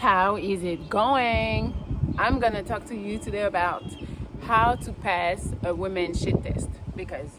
How is it going? I'm gonna talk to you today about how to pass a women's shit test, because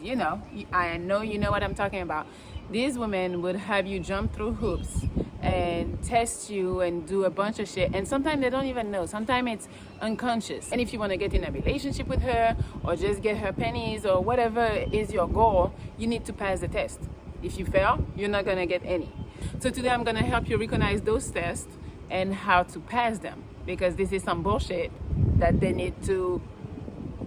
I know you know what I'm talking about. These women would have you jump through hoops and test you and do a bunch of shit, and sometimes they don't even know. Sometimes it's unconscious. And if you want to get in a relationship with her or just get her pennies or whatever is your goal, you need to pass the test. If you fail, you're not gonna get any. So today I'm gonna help you recognize those tests and how to pass them, because this is some bullshit that they need to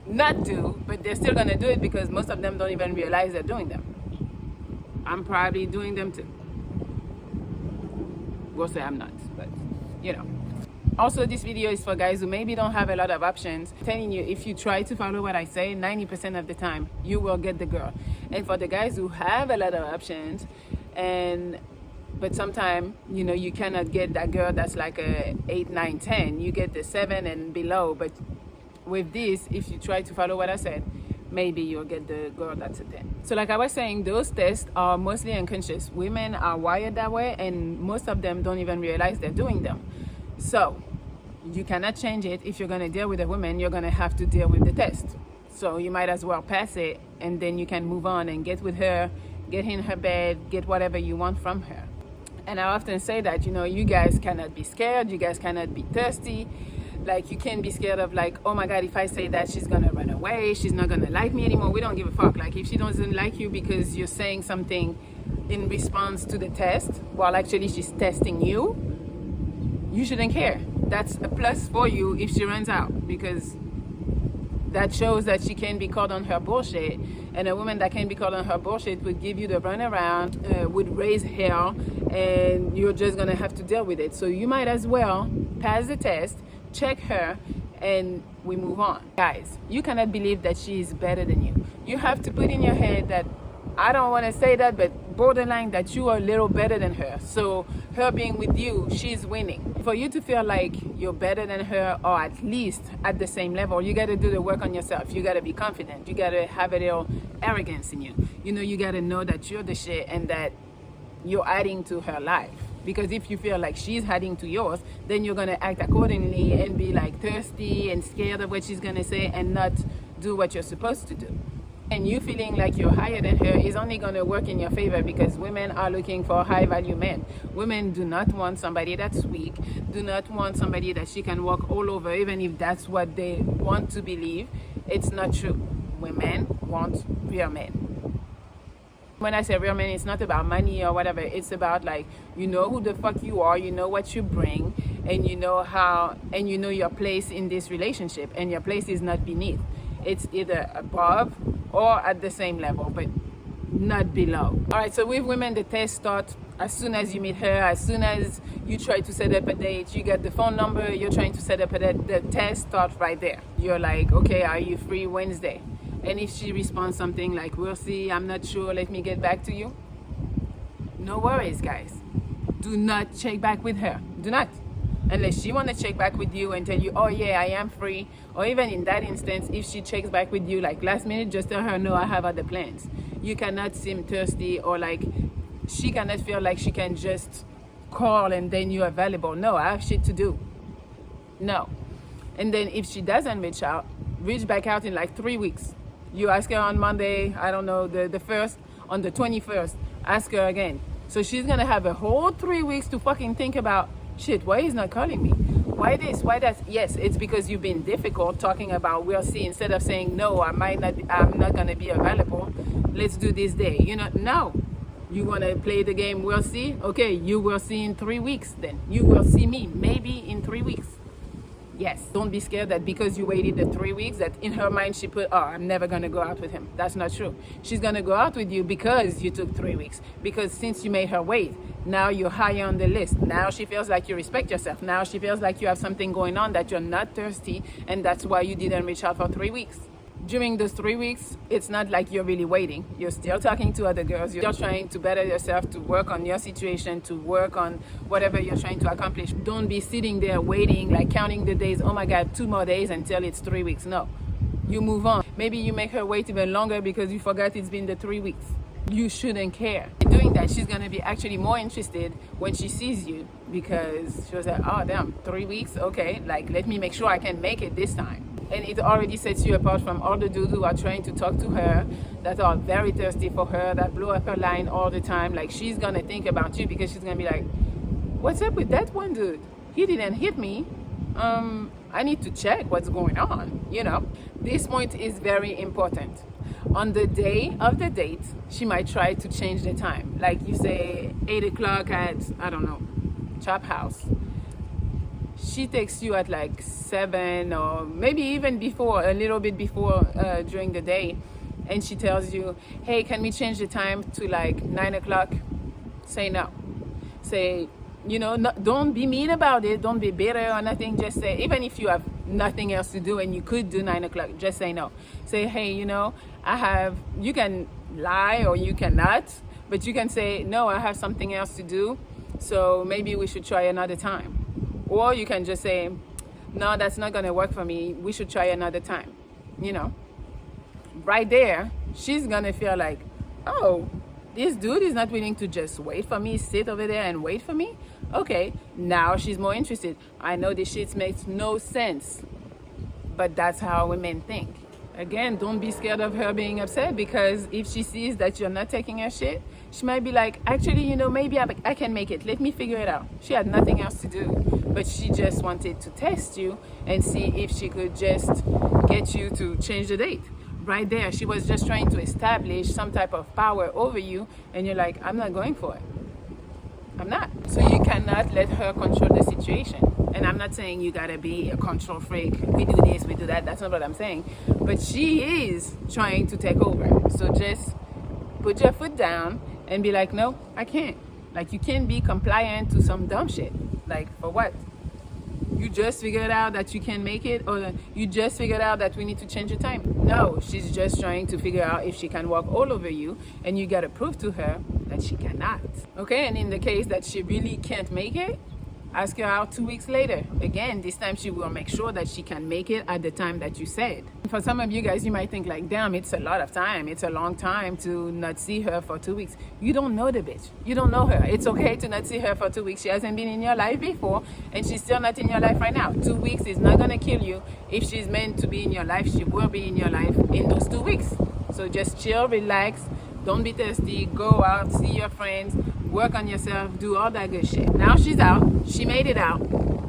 not do, but they're still gonna do it because most of them don't even realize they're doing them. I'm probably doing them too. We'll say I'm not, but Also, this video is for guys who maybe don't have a lot of options. I'm telling you, if you try to follow what I say, 90% of the time you will get the girl. And for the guys who have a lot of options, but sometimes you cannot get that girl that's like a 8, 9, 10. You get the 7 and below. But with this, if you try to follow what I said, maybe you'll get the girl that's a 10. So like I was saying, those tests are mostly unconscious. Women are wired that way, and most of them don't even realize they're doing them. So you cannot change it. If you're going to deal with a woman, you're going to have to deal with the test. So you might as well pass it, and then you can move on and get with her, get in her bed, get whatever you want from her. And I often say that, you guys cannot be scared. You guys cannot be thirsty. Like, you can't be scared of like, oh my God, if I say that, she's going to run away. She's not going to like me anymore. We don't give a fuck. Like, if she doesn't like you because you're saying something in response to the test, while actually she's testing you, you shouldn't care. That's a plus for you if she runs out, because that shows that she can be caught on her bullshit. And a woman that can be caught on her bullshit would give you the runaround, would raise hell, and you're just gonna have to deal with it. So you might as well pass the test, check her, and we move on. Guys, you cannot believe that she is better than you. You have to put in your head that, I don't want to say that, but borderline that you are a little better than her. So her being with you, she's winning. For you to feel like you're better than her, or at least at the same level, you got to do the work on yourself. You got to be confident. You got to have a little arrogance in you. You got to know that you're the shit and that you're adding to her life. Because if you feel like she's adding to yours, then you're going to act accordingly and be like thirsty and scared of what she's going to say and not do what you're supposed to do. And you feeling like you're higher than her is only going to work in your favor, because women are looking for high value men. Women do not want somebody that's weak, do not want somebody that she can walk all over, even if that's what they want to believe. It's not true. Women want real men. When I say real men, it's not about money or whatever. It's about like, you know who the fuck you are, you know what you bring, and you know how, and you know your place in this relationship, and your place is not beneath. It's either above or at the same level, but not below. All right, so with women, the test starts as soon as you meet her, as soon as you try to set up a date, you get the phone number, you're trying to set up a date, the test starts right there. You're like, okay, are you free Wednesday? And if she responds something like, we'll see, I'm not sure, let me get back to you. No worries, guys. Do not check back with her. Do not. Unless she want to check back with you and tell you, oh yeah, I am free. Or even in that instance, if she checks back with you like last minute, just tell her, no, I have other plans. You cannot seem thirsty, or like she cannot feel like she can just call and then you're available. No, I have shit to do. No. And then if she doesn't reach back out in like 3 weeks. You ask her on Monday, I don't know, the 1st, on the 21st, ask her again. So she's going to have a whole 3 weeks to fucking think about, shit, why he's not calling me? Why this? Why that? Yes, it's because you've been difficult talking about we'll see, instead of saying, no, I'm not going to be available. Let's do this day. No. You want to play the game, we'll see? Okay, you will see in 3 weeks then. You will see me maybe in 3 weeks. Yes, don't be scared that because you waited the 3 weeks, that in her mind she put, oh, I'm never going to go out with him. That's not true. She's going to go out with you because you took 3 weeks. Because since you made her wait, now you're higher on the list. Now she feels like you respect yourself. Now she feels like you have something going on, that you're not thirsty, and that's why you didn't reach out for 3 weeks. During those 3 weeks, it's not like you're really waiting. You're still talking to other girls. You're trying to better yourself, to work on your situation, to work on whatever you're trying to accomplish. Don't be sitting there waiting, like counting the days. Oh my God, 2 more days until it's 3 weeks. No, you move on. Maybe you make her wait even longer because you forgot it's been the 3 weeks. you shouldn't care. Doing that, she's gonna be actually more interested when she sees you, because she was like, oh damn, 3 weeks, okay, like let me make sure I can make it this time. And it already sets you apart from all the dudes who are trying to talk to her, that are very thirsty for her, that blow up her line all the time. Like, she's gonna think about you, because she's gonna be like, what's up with that one dude? He didn't hit me. I need to check what's going on, you know. This point is very important. On the day of the date, she might try to change the time. Like, you say 8 o'clock at, I don't know, Chop House. She texts you at like 7, or maybe even before, a little bit before, during the day, and she tells you, hey, can we change the time to like 9 o'clock? Say no. Say, you know, don't be mean about it, don't be bitter or nothing. Just say, even if you have nothing else to do and you could do 9 o'clock, just say no. Say, hey, you know, you can lie or you cannot, but you can say, no, I have something else to do, so maybe we should try another time. Or you can just say, no, that's not gonna work for me, we should try another time. You know, right there, she's gonna feel like, oh, this dude is not willing to just wait for me, sit over there and wait for me. Okay, now she's more interested. I know this shit makes no sense, but that's how women think. Again, don't be scared of her being upset, because if she sees that you're not taking her shit, she might be like, actually, you know, maybe I can make it. Let me figure it out. She had nothing else to do, but she just wanted to test you and see if she could just get you to change the date. Right there, she was just trying to establish some type of power over you, and you're like, I'm not going for it. I'm not. So you cannot let her control the situation. And I'm not saying you gotta be a control freak. We do this, we do that. That's not what I'm saying. But she is trying to take over. So just put your foot down and be like, no, I can't. Like, you can't be compliant to some dumb shit. Like, for what? You just figured out that you can make it, or you just figured out that we need to change the time. No, she's just trying to figure out if she can walk all over you, and you gotta prove to her that she cannot. Okay, and in the case that she really can't make it, ask her out 2 weeks later. Again, this time she will make sure that she can make it at the time that you said. For some of you guys, you might think like, damn, it's a lot of time. It's a long time to not see her for 2 weeks. You don't know the bitch. You don't know her. It's okay to not see her for 2 weeks. She hasn't been in your life before, and she's still not in your life right now. 2 weeks is not gonna kill you. If she's meant to be in your life, she will be in your life in those 2 weeks. So just chill, relax. Don't be thirsty. Go out, see your friends, work on yourself, do all that good shit. Now she's out. She made it out,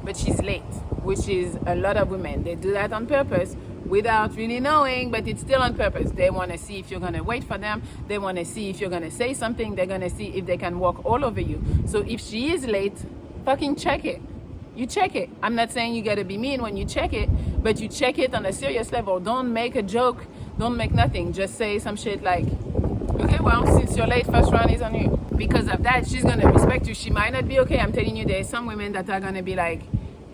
but she's late, which is a lot of women. They do that on purpose without really knowing, but it's still on purpose. They want to see if you're going to wait for them. They want to see if you're going to say something. They're going to see if they can walk all over you. So if she is late, fucking check it. You check it. I'm not saying you got to be mean when you check it, but you check it on a serious level. Don't make a joke. Don't make nothing. Just say some shit like, okay, well, since you're late, first round is on you. Because of that, she's going to respect you. She might not be okay. I'm telling you, there's some women that are going to be like,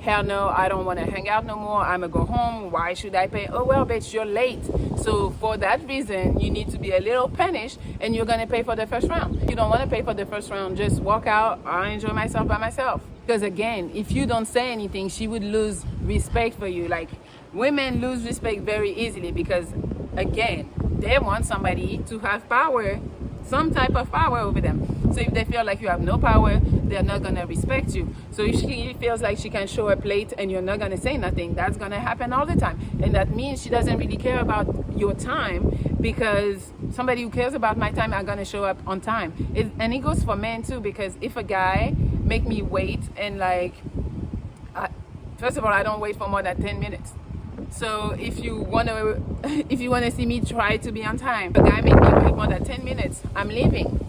hell no, I don't want to hang out no more. I'm going to go home. Why should I pay? Oh, well, bitch, you're late. So for that reason, you need to be a little punished, and you're going to pay for the first round. You don't want to pay for the first round. Just walk out. I enjoy myself by myself. Because again, if you don't say anything, she would lose respect for you. Like, women lose respect very easily because, again, they want somebody to have power, some type of power over them. So if they feel like you have no power, they're not going to respect you. So if she feels like she can show up late and you're not going to say nothing, that's going to happen all the time. And that means she doesn't really care about your time, because somebody who cares about my time are going to show up on time. And it goes for men too, because if a guy make me wait, and like, first of all, I don't wait for more than 10 minutes. So if you want to see me try to be on time, a guy make me wait more than 10 minutes, I'm leaving.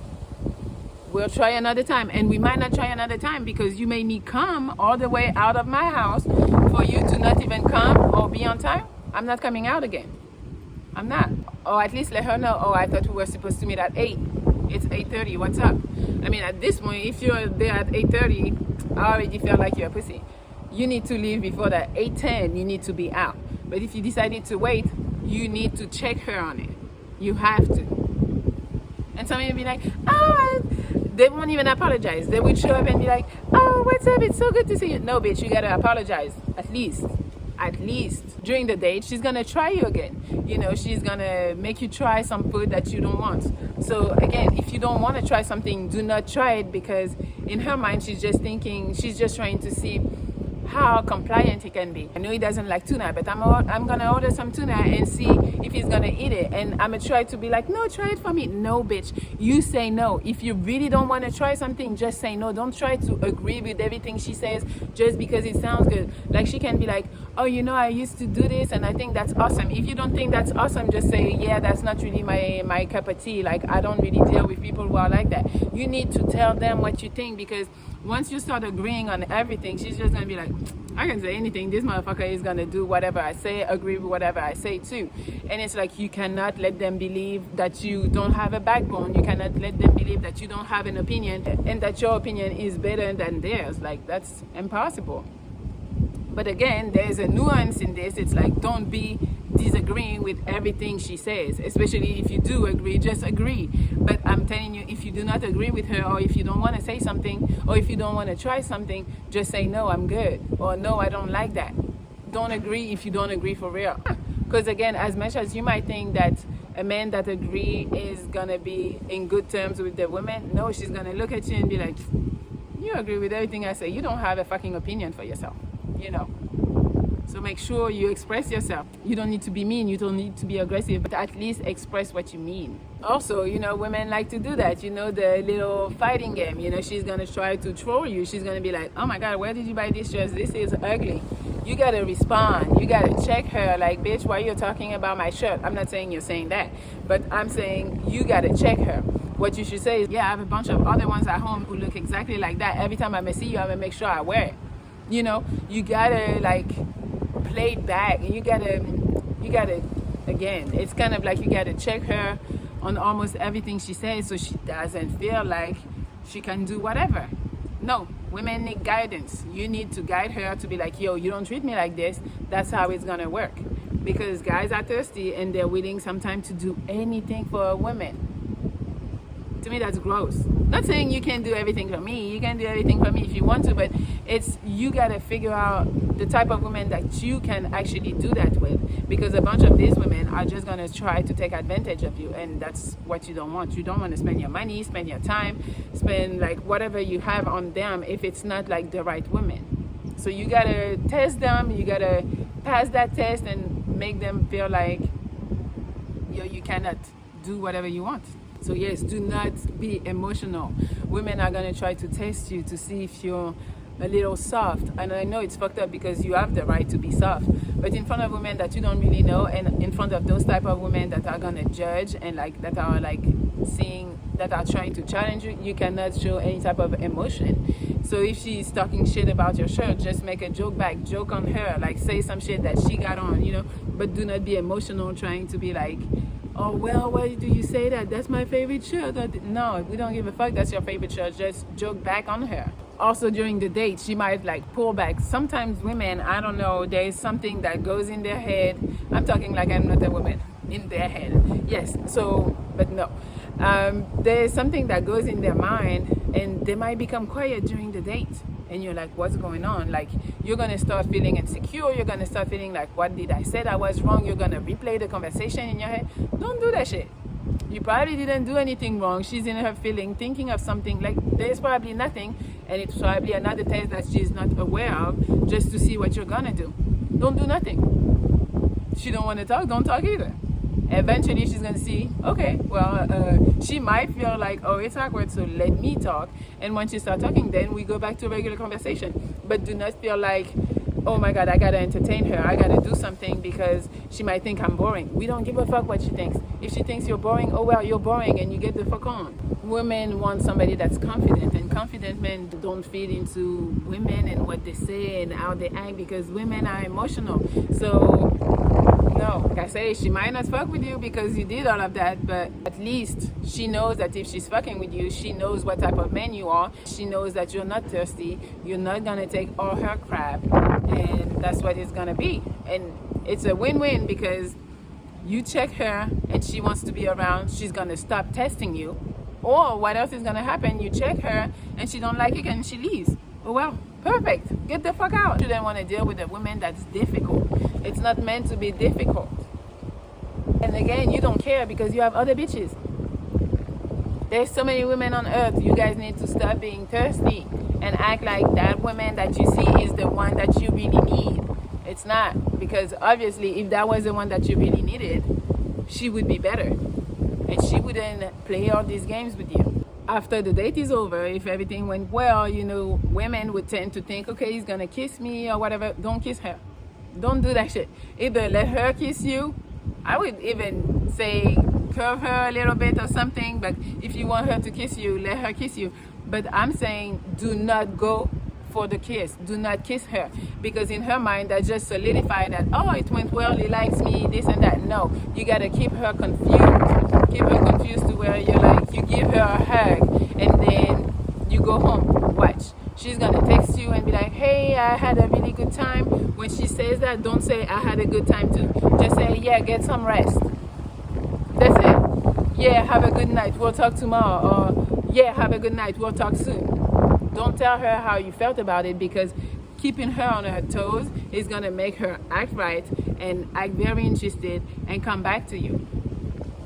We'll try another time. And we might not try another time because you made me come all the way out of my house for you to not even come or be on time. I'm not coming out again. I'm not. Or at least let her know, oh, I thought we were supposed to meet at 8. It's 8:30. What's up? I mean, at this point, if you're there at 8:30, I already feel like you're a pussy. You need to leave before that. 8:10, you need to be out. But if you decided to wait, you need to check her on it. You have to. And some of you be like, they won't even apologize. They would show up and be like, oh, what's up? It's so good to see you. No, bitch, you gotta apologize, at least. at least during the date, she's gonna try you again. You know, she's gonna make you try some food that you don't want. So again, if you don't want to try something, do not try it, because in her mind, she's just trying to see how compliant he can be. I know he doesn't like tuna, but I'm gonna order some tuna and see if he's gonna eat it. And I'm gonna try to be like, no, try it for me. No, bitch, you say no. If you really don't want to try something, just say no. Don't try to agree with everything she says just because it sounds good. Like, she can be like, oh, you know, I used to do this and I think that's awesome. If you don't think that's awesome, just say, yeah, that's not really my cup of tea. Like, I don't really deal with people who are like that. You need to tell them what you think, because once you start agreeing on everything, she's just gonna be like, I can say anything. This motherfucker is gonna do whatever I say, agree with whatever I say too. And it's like, you cannot let them believe that you don't have a backbone. You cannot let them believe that you don't have an opinion and that your opinion is better than theirs. Like, that's impossible. But again, there's a nuance in this. It's like, don't be disagreeing with everything she says, especially if you do agree, just agree. But I'm telling you, if you do not agree with her, or if you don't want to say something, or if you don't want to try something, just say, no, I'm good, or no, I don't like that. Don't agree if you don't agree for real. Because again, as much as you might think that a man that agree is gonna be in good terms with the woman, no, she's gonna look at you and be like, you agree with everything I say, you don't have a fucking opinion for yourself, you know. So make sure you express yourself. You don't need to be mean, you don't need to be aggressive, but at least express what you mean. Also, you know, women like to do that, you know, the little fighting game. You know, she's gonna try to troll you. She's gonna be like, oh my God, where did you buy this dress? This is ugly. You gotta respond. You gotta check her like, bitch, why you talking about my shirt? I'm not saying you're saying that, but I'm saying you gotta check her. What you should say is, yeah, I have a bunch of other ones at home who look exactly like that. Every time I may see you, I'm gonna make sure I wear it. You know, you gotta like play it back, and you gotta again, it's kind of like you gotta check her on almost everything she says, so she doesn't feel like she can do whatever. No, women need guidance. You need to guide her to be like, yo, you don't treat me like this. That's how it's gonna work. Because guys are thirsty and they're willing sometimes to do anything for a woman. To me, that's gross. Not saying you can't do everything for me. You can do everything for me if you want to, but it's, you gotta figure out the type of woman that you can actually do that with, because a bunch of these women are just gonna try to take advantage of you, and that's what you don't want. You don't want to spend your money, spend your time, spend like whatever you have on them if it's not like the right woman. So you gotta test them, you gotta pass that test and make them feel like, yo, you cannot do whatever you want. So yes, do not be emotional. Women are gonna try to test you to see if you're a little soft. And I know it's fucked up because you have the right to be soft. But in front of women that you don't really know, and in front of those type of women that are gonna judge and like that are like seeing, that are trying to challenge you, you cannot show any type of emotion. So if she's talking shit about your shirt, just make a joke back, joke on her, like say some shit that she got on, you know, but do not be emotional trying to be like, oh, well, why do you say that? That's my favorite shirt. No, we don't give a fuck that's your favorite shirt. Just joke back on her. Also, during the date, she might like pull back. Sometimes women, I don't know, there is something that goes in their head. I'm talking like I'm not a woman. In their head. Yes, so, but no. There is something that goes in their mind, and they might become quiet during the date. And you're like, what's going on? Like, you're gonna start feeling insecure. You're gonna start feeling like, what did I say that was wrong? You're gonna replay the conversation in your head. Don't do that shit. You probably didn't do anything wrong. She's in her feeling, thinking of something, like there's probably nothing, and it's probably another test that she's not aware of, just to see what you're gonna do. Don't do nothing. She don't want to talk, don't talk either. Eventually she's gonna see, okay, well, she might feel like, oh, it's awkward, so let me talk. And once you start talking, then we go back to a regular conversation. But do not feel like, oh my God, I gotta entertain her, I gotta do something because she might think I'm boring. We don't give a fuck what she thinks. If she thinks you're boring, oh well, you're boring and you get the fuck on. Women want somebody that's confident, and confident men don't feed into women and what they say and how they act, because women are emotional. So no, like I say, she might not fuck with you because you did all of that, but at least she knows that if she's fucking with you, she knows what type of man you are. She knows that you're not thirsty, you're not gonna take all her crap, and that's what it's gonna be. And it's a win-win, because you check her and she wants to be around, she's gonna stop testing you. Or what else is gonna happen? You check her and she don't like it and she leaves. Oh well, Perfect. Get the fuck out. You don't want to deal with a woman that's difficult. It's not meant to be difficult. And again, you don't care because you have other bitches. There's so many women on earth. You guys need to stop being thirsty and act like that woman that you see is the one that you really need. It's not, because obviously if that was the one that you really needed, she would be better and she wouldn't play all these games with you. After the date is over, if everything went well, you know, women would tend to think, okay, he's gonna kiss me or whatever. Don't kiss her. Don't do that shit. Either let her kiss you. I would even say curve her a little bit or something, but if you want her to kiss you, let her kiss you. But I'm saying do not go for the kiss. Do not kiss her, because in her mind that just solidified that, oh, it went well, he likes me, this and that. No, you gotta keep her confused. Keep her confused to where you're like, you give her a hug and then you go home. Watch. She's gonna text you and be like, hey, I had a really good time. When she says that, don't say I had a good time too. Just say, yeah, get some rest. That's it. Yeah, have a good night, we'll talk tomorrow. Or yeah, have a good night, we'll talk soon. Don't tell her how you felt about it, because keeping her on her toes is gonna make her act right and act very interested and come back to you.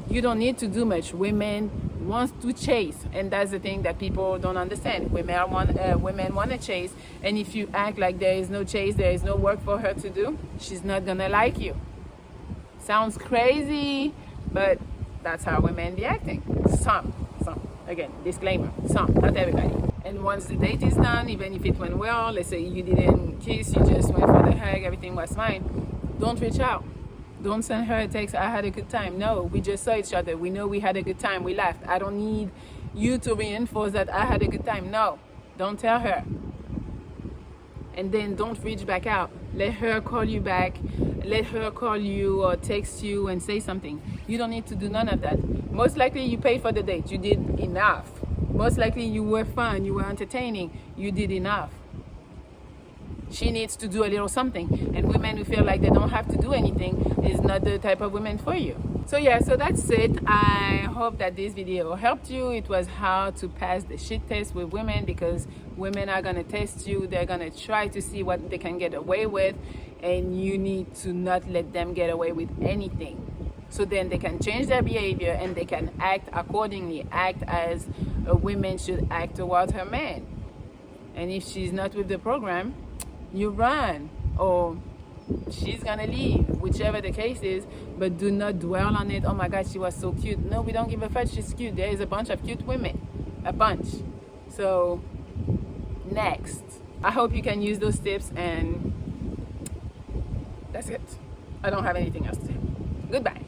You don't need to do much. Women want to chase, and that's the thing that people don't understand. Women want to chase, and if you act like there is no chase, there is no work for her to do, she's not gonna like you. Sounds crazy, but that's how women be acting. Some. Again, disclaimer, some, not everybody. And once the date is done, even if it went well, let's say you didn't kiss, you just went for the hug, everything was fine, don't reach out. Don't send her a text, I had a good time. No, we just saw each other. We know we had a good time. We laughed. I don't need you to reinforce that I had a good time. No, don't tell her. And then don't reach back out. Let her call you back. Let her call you or text you and say something. You don't need to do none of that. Most likely you paid for the date. You did enough. Most likely you were fun. You were entertaining. You did enough. She needs to do a little something. And women who feel like they don't have to do anything is not the type of women for you. So yeah, so that's it. I hope that this video helped you. It was how to pass the shit test with women, because women are gonna test you. They're gonna try to see what they can get away with, and you need to not let them get away with anything. So then they can change their behavior and they can act accordingly, act as a woman should act towards her man. And if she's not with the program, you run, or she's gonna leave, whichever the case is. But do not dwell on it. Oh my god, she was so cute. No, we don't give a fuck. She's cute. There is a bunch of cute women, a bunch. So next, I hope you can use those tips, and that's it. I don't have anything else to say. Goodbye.